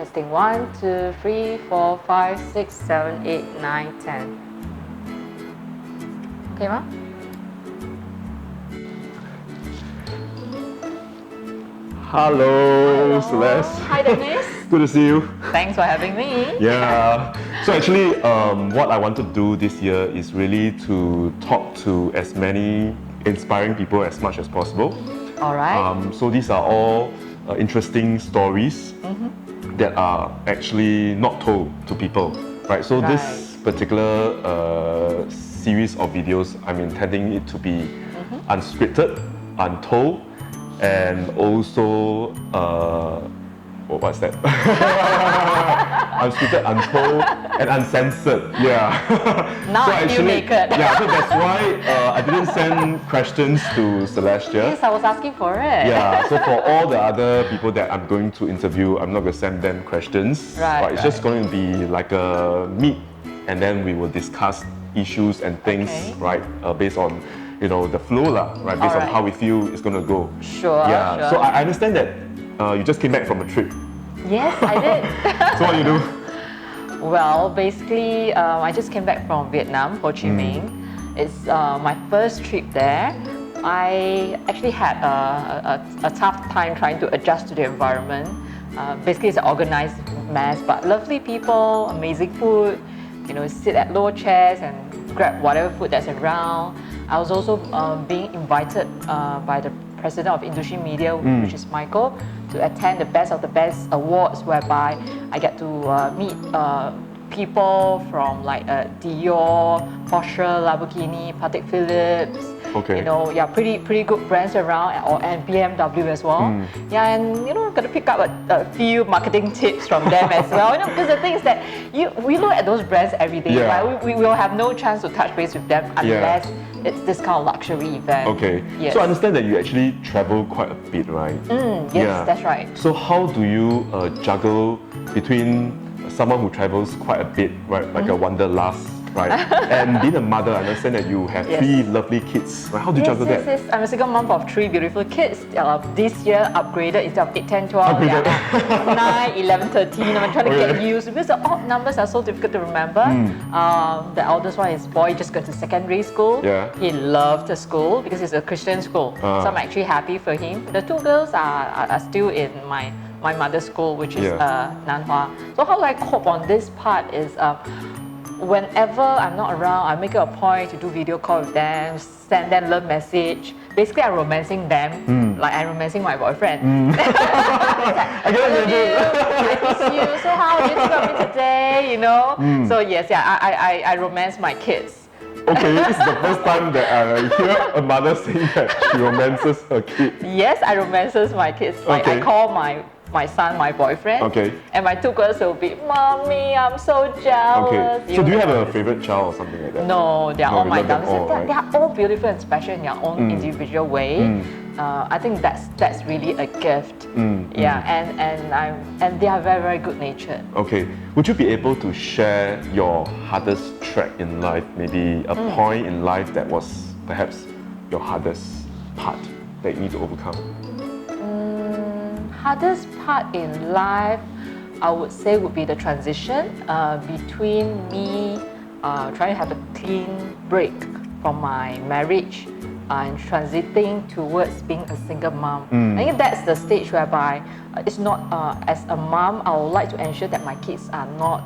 Testing 1, 2, 3, 4, 5, 6, 7, 8, 9, 10. Okay, Ma? Hello, Celeste. Hi, Dennis. Good to see you. Thanks for having me. Yeah. So actually, what I want to do this year is really to talk to as many inspiring people as much as possible. All right. So these are all interesting stories that are actually not told to people, right? So this particular series of videos, I'm intending it to be unscripted, untold, and also what's that? Unscripted, untold, and uncensored. Yeah. Now I feel naked. Yeah. So that's why I didn't send questions to Celestia. Yes, I was asking for it. Yeah. So for all the other people that I'm going to interview, I'm not going to send them questions. Right. It's just going to be like a meet, and then we will discuss issues and things, right? Based on the flow, right? Based on how we feel it's going to go. Sure. Yeah. Sure. So I understand that you just came back from a trip. Yes, I did. So what do you do? Well, basically, I just came back from Vietnam, Ho Chi Minh. It's my first trip there. I actually had a tough time trying to adjust to the environment. Basically, it's an organized mess, but lovely people, amazing food. Sit at low chairs and grab whatever food that's around. I was also being invited by the president of Industry Media, which is Michael, to attend the Best of the Best Awards, whereby I get to meet people from like Dior, Porsche, Lamborghini, Patek Philippe. Okay. Pretty good brands around, and BMW as well. Yeah, and got to pick up a few marketing tips from them as well. Because the thing is that we look at those brands every day, right? We will have no chance to touch base with them unless it's this kind of luxury event. Okay. Yes. So I understand that you actually travel quite a bit, right? Yes, that's right. So how do you juggle between someone who travels quite a bit, right, like a wanderlust, right, and being a mother? I understand that you have 3 lovely kids. Right? How do you juggle that? Yes. I'm a single mom of 3 beautiful kids. This year upgraded instead of 8, 10, 12, 9, 11, 13. I'm trying to get used because the odd numbers are so difficult to remember. The eldest one is boy, just got to secondary school. Yeah. He loved the school because it's a Christian school. So I'm actually happy for him. The 2 girls are still in my mother's school, which is Nanhua. So how do I cope on this part is whenever I'm not around, I make it a point to do video call with them, send them love message. Basically, I'm romancing them, like I'm romancing my boyfriend. I love you, I miss you. So how did you think of me today? So yes, I romance my kids. Okay, this is the first time that I hear a mother saying that she romances her kid. Yes, I romances my kids. Like I call my son my boyfriend. Okay. And my 2 girls will be, Mommy, I'm so jealous. Okay. So do you have a favorite child or something like that? No, they're all my daughters. Right? They are all beautiful and special in their own individual way. I think that's really a gift. Yeah, and they are very, very good natured. Okay. Would you be able to share your hardest track in life? Maybe a point in life that was perhaps your hardest part that you need to overcome? Hardest part in life, I would say, would be the transition between me trying to have a clean break from my marriage and transiting towards being a single mom. I think that's the stage whereby it's not, as a mom, I would like to ensure that my kids are not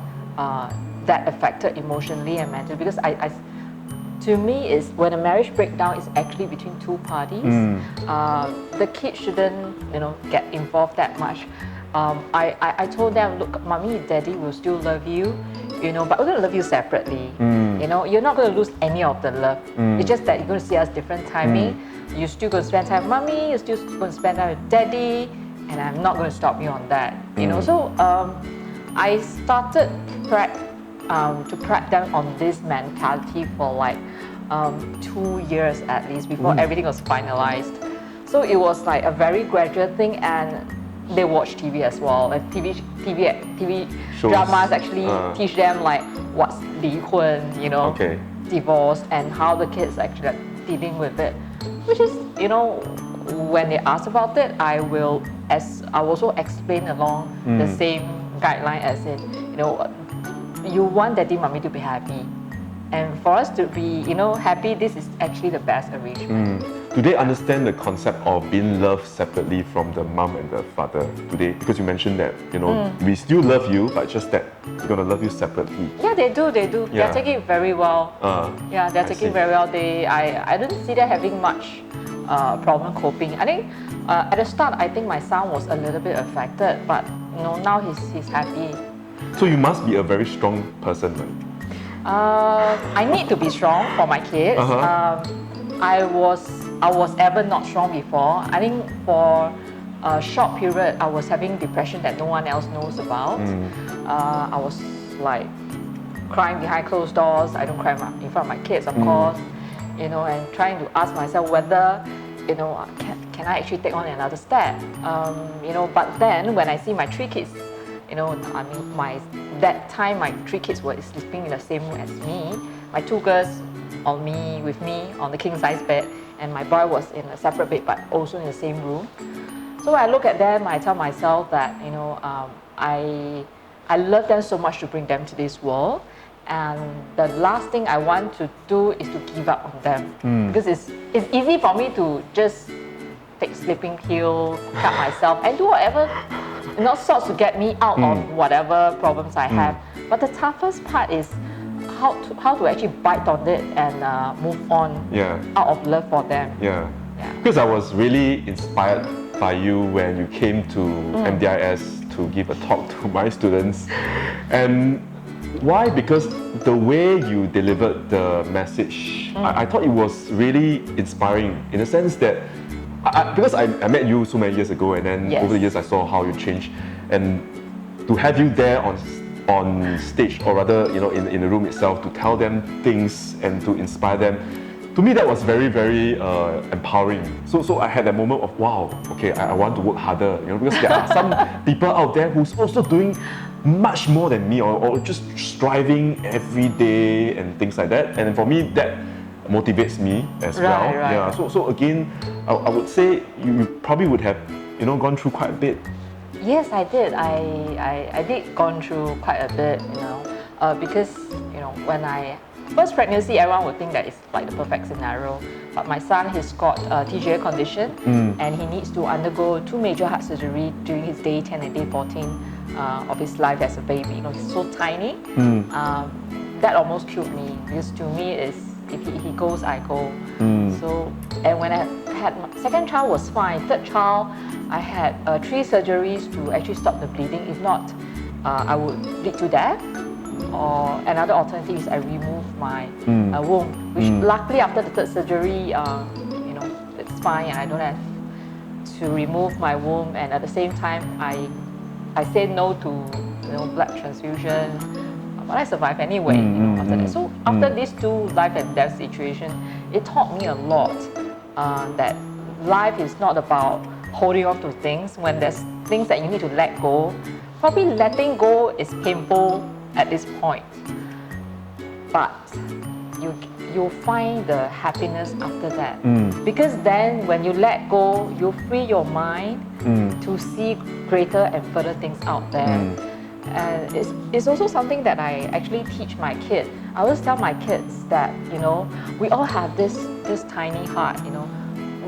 that affected emotionally and mentally, because to me, is when a marriage breakdown is actually between 2 parties. The kids shouldn't, get involved that much. I told them, look, Mommy, Daddy will still love you, but we're going to love you separately. You're not going to lose any of the love. It's just that you're going to see us different timing. You're still going to spend time with Mommy, you're still going to spend time with Daddy, and I'm not going to stop you on that. So I started to prep them on this mentality for like 2 years at least before everything was finalized. So it was like a very gradual thing, and they watch TV as well. And TV dramas actually teach them like what's 离婚, divorce, and how the kids actually are dealing with it. Which is, when they ask about it, I will also explain along the same guideline, as in, you want daddy, mommy to be happy. And for us to be, happy, this is actually the best arrangement. Do they understand the concept of being loved separately from the mom and the father today? Because you mentioned that, we still love you, but just that we're going to love you separately. Yeah, they do. Yeah. They're taking it very well. They're taking it very well. I don't see them having much problem coping. I think at the start, I think my son was a little bit affected, but now he's happy. So you must be a very strong person, right? I need to be strong for my kids. I was ever not strong before. I think for a short period, I was having depression that no one else knows about. I was like crying behind closed doors. I don't cry in front of my kids, of course. And trying to ask myself whether, can I actually take on another step? But then when I see my 3 kids, that time my 3 kids were sleeping in the same room as me. My 2 girls with me on the king size bed, and my boy was in a separate bed but also in the same room. So I look at them, I tell myself that I love them so much to bring them to this world, and the last thing I want to do is to give up on them, because it's easy for me to just take sleeping pill, cut myself, and do whatever sorts to get me out of whatever problems I have. But the toughest part is how to actually bite on it and move on out of love for them. Because I was really inspired by you when you came to MDIS to give a talk to my students. And why? Because the way you delivered the message, I thought it was really inspiring, in the sense that because I met you so many years ago, and then over the years I saw how you changed, and to have you there on stage, or rather in the room itself, to tell them things and to inspire them, to me that was very, very empowering. So I had that moment of, wow, okay, I want to work harder, because there are some people out there who's also doing much more than me, or just striving every day and things like that. And for me, that motivates me as well. Right. Yeah. So again, I would say you probably would have gone through quite a bit. Yes, I did. I did gone through quite a bit, because when first pregnancy, everyone would think that it's like the perfect scenario. But my son, he's got a TGA condition, and he needs to undergo 2 major heart surgery during his day 10 and day 14 of his life as a baby. He's so tiny. That almost killed me, because to me is, if he goes, I go. So, and when I had my second child was fine. Third child, I had 3 surgeries to actually stop the bleeding. If not, I would bleed to death. Or another alternative is I remove my womb, which luckily after the 3rd surgery, it's fine, and I don't have to remove my womb. And at the same time, I said no to blood transfusion. But I survived anyway, after that. So after these 2 life and death situations, it taught me a lot that life is not about holding on to things. When there's things that you need to let go, probably letting go is painful at this point. But you'll find the happiness after that. Because then when you let go, you free your mind to see greater and further things out there. And it's also something that I actually teach my kids. I always tell my kids that, we all have this tiny heart,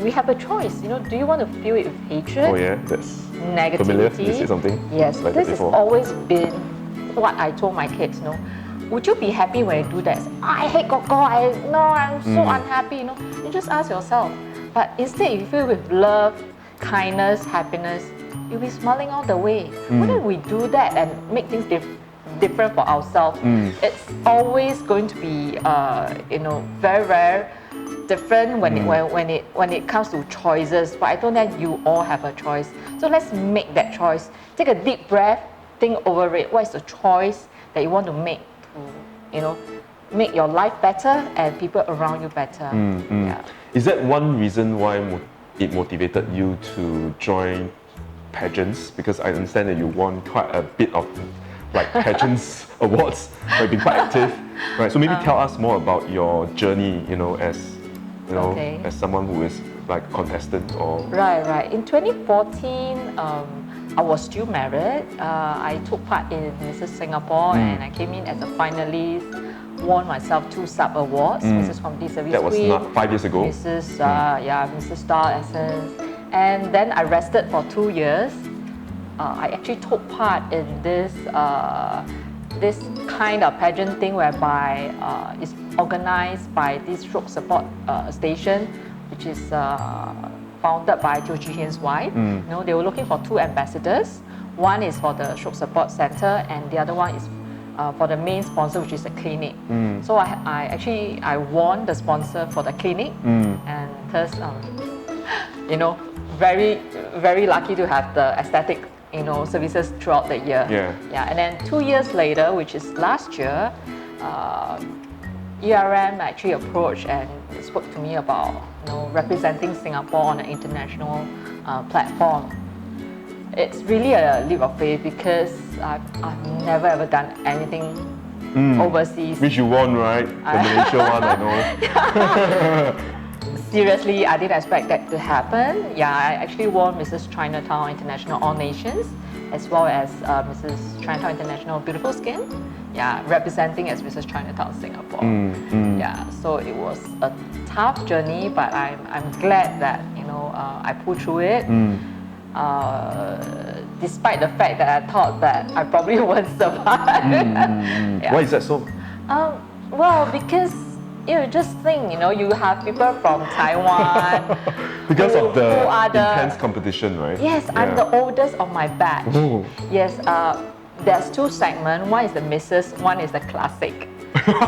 We have a choice, do you want to fill it with hatred? Oh yeah, that's negativity? Familiar? Did you say something? Yes, like this has always been what I told my kids, Would you be happy when you do that? I hate Coco, I'm so unhappy, You just ask yourself. But instead, if you fill it with love, kindness, happiness, you'll be smiling all the way. Why don't we do that and make things different for ourselves? It's always going to be, very, very different when it comes to choices. But I don't think you all have a choice. So let's make that choice. Take a deep breath, think over it. What is the choice that you want to make to, make your life better and people around you better? Yeah. Is that one reason why it motivated you to join pageants? Because I understand that you won quite a bit of pageants awards, you've been quite active, right? So maybe tell us more about your journey, as someone who is like a contestant or... Right. In 2014, I was still married. I took part in Mrs. Singapore and I came in as a finalist, won myself 2 sub-awards, Mrs. Community Service That was Queen, not 5 years ago. Mrs. Star Essence. And then I rested for 2 years. I actually took part in this this kind of pageant thing whereby it's organized by this stroke support station, which is founded by Teo Chee Hien's wife. You know, they were looking for 2 ambassadors. One is for the stroke support center, and the other one is for the main sponsor, which is the clinic. So I won the sponsor for the clinic, and thus, you know, very lucky to have the aesthetic, you know, services throughout the year. And then 2 years later, which is last year, ERM actually approached and spoke to me about, you know, representing Singapore on an international platform. It's really a leap of faith because I've never ever done anything overseas. Which you won, right? The Malaysia one, I know. Seriously, I didn't expect that to happen. Yeah, I actually won Mrs. Chinatown International All Nations, as well as Mrs. Chinatown International Beautiful Skin. Yeah, representing as Mrs. Chinatown Singapore. Yeah, so it was a tough journey, but I'm glad that, you know, I pulled through it. Despite the fact that I thought that I probably won't survive. Why is that so? Well, because you just think, you know, you have people from Taiwan. Because of the who are intense competition, right? Yes, I'm the oldest of my batch. Yes, there's 2 segments. One is the Mrs., one is the Classic.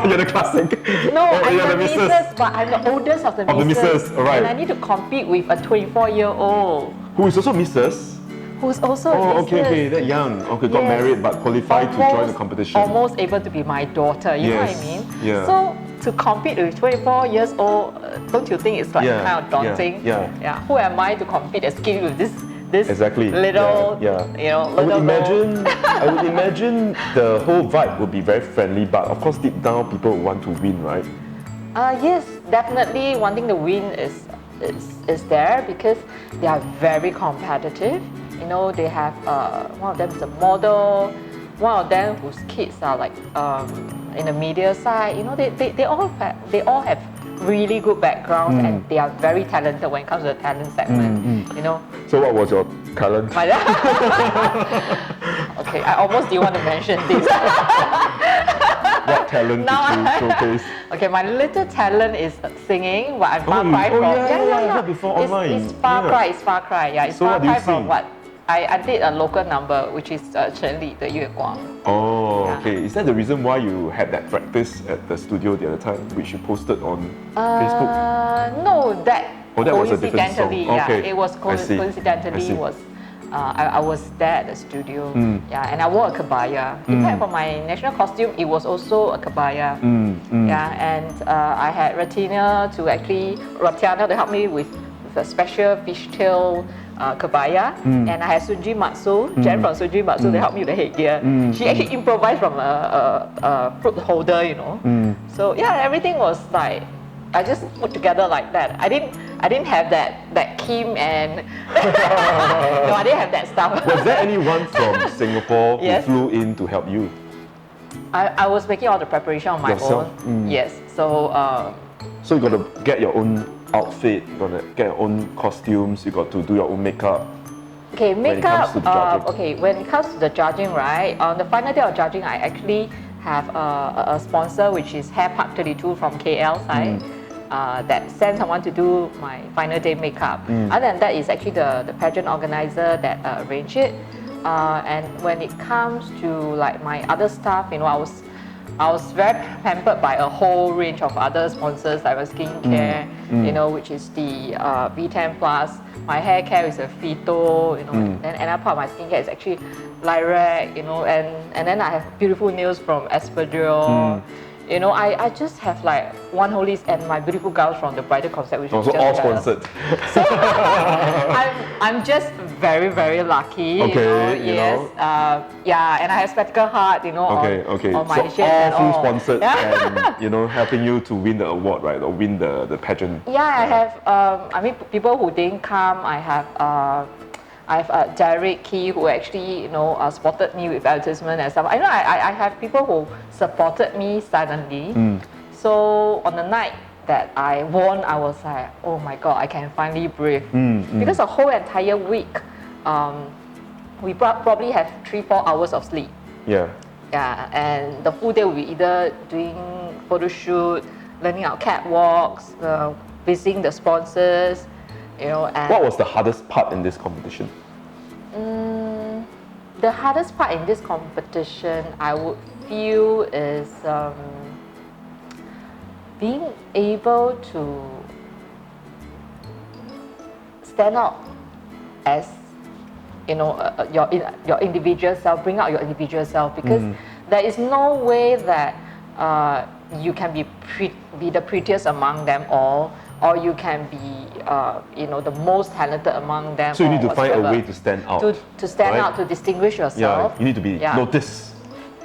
You're the Classic. No, I'm you're the Mrs., but I'm the oldest of the Mrs. All right. And I need to compete with a 24-year-old. Who is also Mrs.? Who's also a Mrs. Okay, that young. Okay, got married but qualified to join the competition. Almost able to be my daughter, you know what I mean? Yeah. So to compete with 24 years old, don't you think it's like kind of daunting? Who am I to compete and skate with this little, you know, little I would imagine the whole vibe would be very friendly, but of course deep down people want to win, right? Yes, definitely wanting to win is there because they are very competitive. You know, they have one of them is a model, one of them whose kids are like in the media side. You know, they all have really good backgrounds and they are very talented when it comes to the talent segment. You know. So what was your talent? Okay, I almost didn't want to mention this. What talent did you showcase? Okay, my little talent is singing, but I'm far cry from. I heard before online. It's far cry. It's far cry. Yeah, it's so far cry from sing? what I did a local number, which is Chen Li, the Yue Guang. Oh, okay. Is that the reason why you had that practice at the studio the other time, which you posted on Facebook? No, that was a different song. Yeah, it was coincidentally was. I was there at the studio, and I wore a kebaya. In fact, for my national costume, it was also a kebaya. And I had Ratiana to help me with a special fishtail kebaya, and I had Sunji Matsu, Jen from Sunji Matsu, to help me with the headgear. She actually improvised from a fruit holder, you know. So yeah, everything was like I just put together like that. I didn't have that Kim and no, I didn't have that stuff. Was there anyone from Singapore who flew in to help you? I was making all the preparation on my own. Yes. So so you got to get your own outfit, you got to get your own costumes, you got to do your own makeup. Okay, makeup. When it comes to the judging, right? On the final day of judging, I actually have a sponsor, which is Hair Park 32 from KL side. That sent someone to do my final day makeup. Other than that, it's actually the pageant organizer that arranged it. And when it comes to like my other stuff, you know, I was very pampered by a whole range of other sponsors like my skincare, you know, which is the V10 Plus. My hair care is a Fito, you know, and another part of my skincare is actually Lyrac, you know, and then I have beautiful nails from Espadrille. You know, I just have like one whole list, and my beautiful girls from the bridal concept, which is just all sponsored. So I'm just very, very lucky. Okay, you know, yeah, and I have Spectacle Heart, you know, on my so all full sponsored and you know, helping you to win the award, right, or win the pageant. Yeah, I have. I mean, people who didn't come, I I have Derek Key who actually, supported me with advertisement and stuff. I have people who supported me silently. So on the night that I won, I was like, oh my God, I can finally breathe. Because the whole entire week, we probably have 3-4 hours of sleep. Yeah. Yeah, and the full day will be either doing photo shoot, learning our catwalks, visiting the sponsors, And what was the hardest part in this competition? The hardest part in this competition, I would feel, is being able to stand out as your individual self, bring out your individual self, because there is no way that you can be the prettiest among them all, or you can be the most talented among them. So you need to find a way to stand out. To stand out, to distinguish yourself. Yeah, you need to be noticed.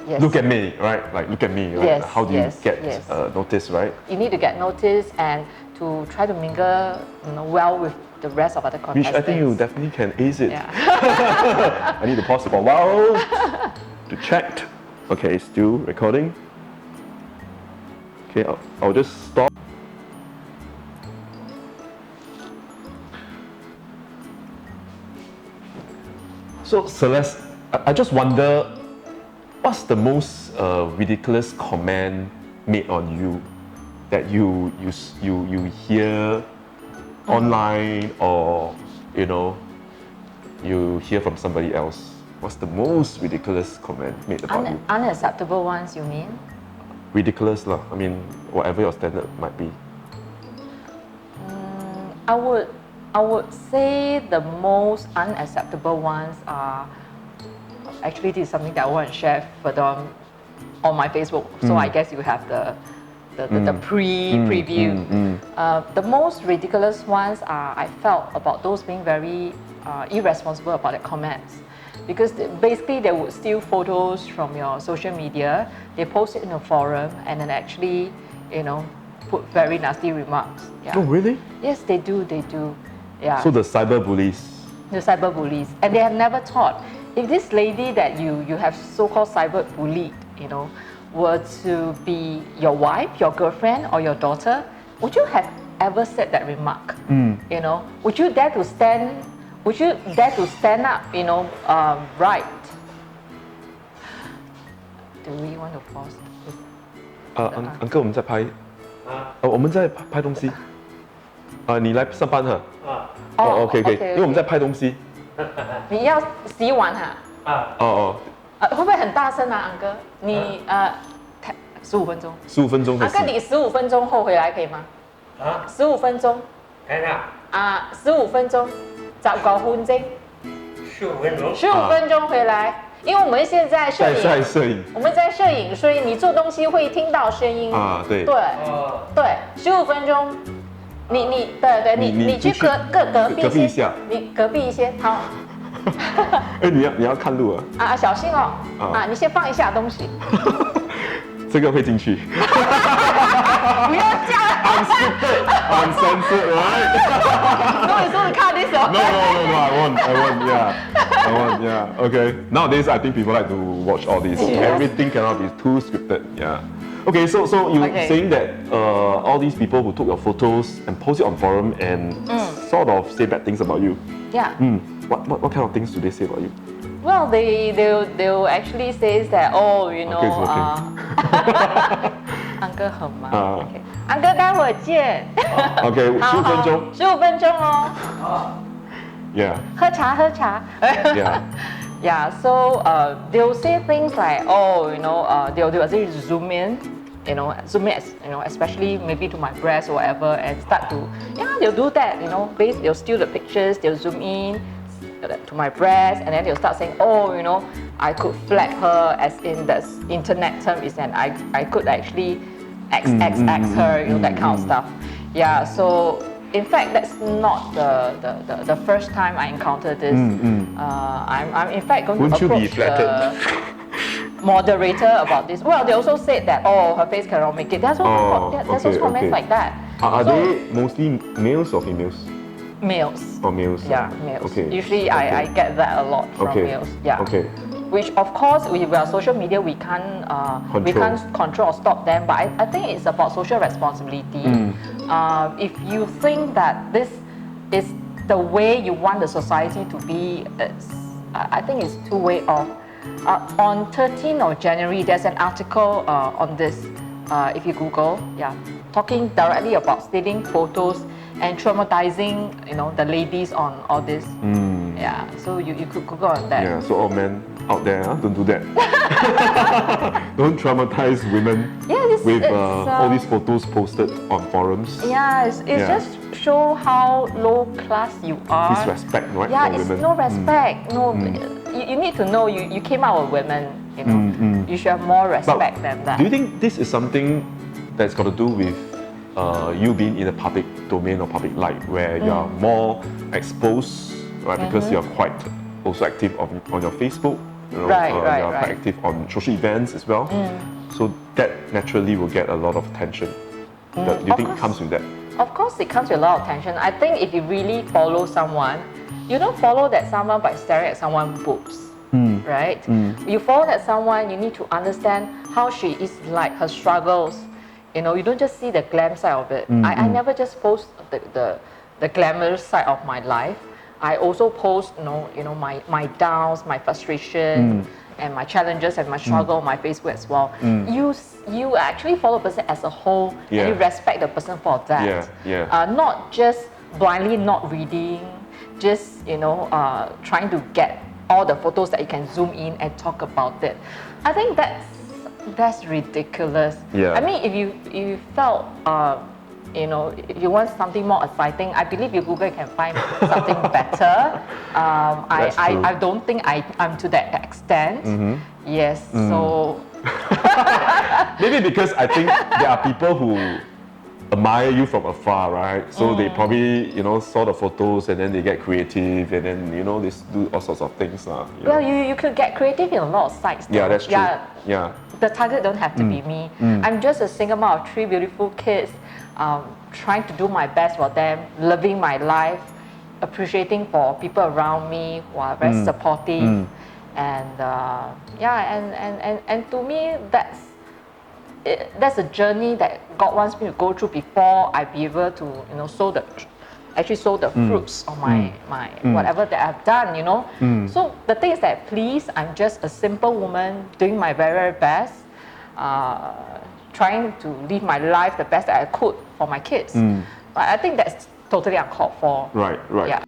Yes. Look at me, right? Like, look at me, right? Yes, How do you get yes. noticed, right? You need to get noticed and to try to mingle well with the rest of other Which contestants. I think you definitely can ace it. Yeah. I need to pause it for a while to check. Okay, still recording. Okay, I'll just stop. So Celeste, I just wonder, what's the most ridiculous comment made on you that you hear online, or you hear from somebody else? What's the most ridiculous comment made about you? Unacceptable ones, you mean? Ridiculous lah. I mean, whatever your standard might be. I would say the most unacceptable ones are, actually this is something that I want to share further on my Facebook. So I guess you have the preview. The most ridiculous ones are, I felt, about those being very irresponsible about their comments. Because basically they would steal photos from your social media, they post it in a forum, and then actually, put very nasty remarks. Yeah. Oh, really? Yes, they do. Yeah. So the cyber bullies. The cyber bullies, and they have never thought, if this lady that you have so-called cyber bullied, were to be your wife, your girlfriend, or your daughter, would you have ever said that remark? Would you dare to stand? Would you dare to stand up? Right? Do we want to pause? Uncle， 我们在拍。我们在拍东西。你来上班哈？OK， 因为我们在拍东西。你要洗碗哈？会不会很大声啊，安哥？你15分钟。15分钟。安哥，你15分钟后回来可以吗？15分钟。睇下。15分钟，19分鐘。15分鐘。15分鐘回來，因為我們現在攝影。在攝影。我們在攝影，所以你做東西會聽到聲音。對。對，15分鐘。對，你去隔壁一些，你隔壁一些，好。你要看路啊！小心哦！你先放一下東西。這個會進去。不要這樣。Uncensored, right? So you want to cut this off? No, I won't. Yeah. Okay. Nowadays, I think people like to watch all this. Yes. Everything cannot be too scripted. Yeah. Okay, so you saying that all these people who took your photos and post it on forum and sort of say bad things about you. Yeah. What kind of things do they say about you? Well, they'll actually say that, Uncle 很忙。Uncle 待会见。Okay, 15分鐘。15分鐘哦。Yeah. 喝茶。Yeah. Yeah, so they'll say things like, they'll say zoom in, especially maybe to my breast or whatever, and start to, they'll do that, they'll steal the pictures, they'll zoom in to my breast, and then they'll start saying, I could flag her, as in the internet term is, and I could actually XXX her, that kind of stuff. Yeah, so in fact, that's not the first time I encountered this. I'm in fact going to approach the moderator about this. Well, they also said that, her face cannot make it. There's also comments like that. Are they mostly males or females? Males. Or males? Yeah, males. Okay. Usually I get that a lot from males. Yeah. Okay. Which of course with our social media we can't control or stop them, but I think it's about social responsibility. If you think that this is the way you want the society to be, I think it's too way off. On 13th of January, there's an article on this. If you Google, talking directly about stealing photos and traumatizing, the ladies on all this. Yeah, so you could Google on that. Yeah, so all men out there, don't do that. Don't traumatize women with all these photos posted on forums. Yeah, it's just show how low class you are. Disrespect, right? Yeah, for it's women. no respect. No, you need to know you came out with women. You should have more respect than that. Do you think this is something that's got to do with you being in a public domain or public light, where you're more exposed, right? Because you're quite also active on your Facebook. You're quite active on social events as well. So that naturally will get a lot of attention. Do you think it comes with that? Of course, it comes with a lot of attention. I think if you really follow someone, you don't follow that someone by staring at someone's boobs, right? You follow that someone, you need to understand how she is like, her struggles. You don't just see the glam side of it. I never just post the glamorous side of my life. I also post, my downs, my frustration, and my challenges and my struggle on my Facebook as well. You actually follow a person as a whole, and you respect the person for that. Not just blindly not reading, just trying to get all the photos that you can zoom in and talk about it. I think that's ridiculous. I mean, if you felt if you want something more exciting, I believe you Google can find something better. I don't think I'm to that extent. Yes, so maybe because I think there are people who admire you from afar, right? So they probably saw the photos and then they get creative and then they do all sorts of things. Well, you could get creative in a lot of sites. Yeah, that's true. Yeah. The target don't have to be me. I'm just a single mom of 3 beautiful kids, trying to do my best for them, living my life, appreciating for people around me who are very supportive, and and to me that's a journey that God wants me to go through before I be able to sow the fruits of my whatever that I've done. So the thing is that, please, I'm just a simple woman doing my very, very best, trying to live my life the best that I could for my kids. But I think that's totally uncalled for. Right. Yeah.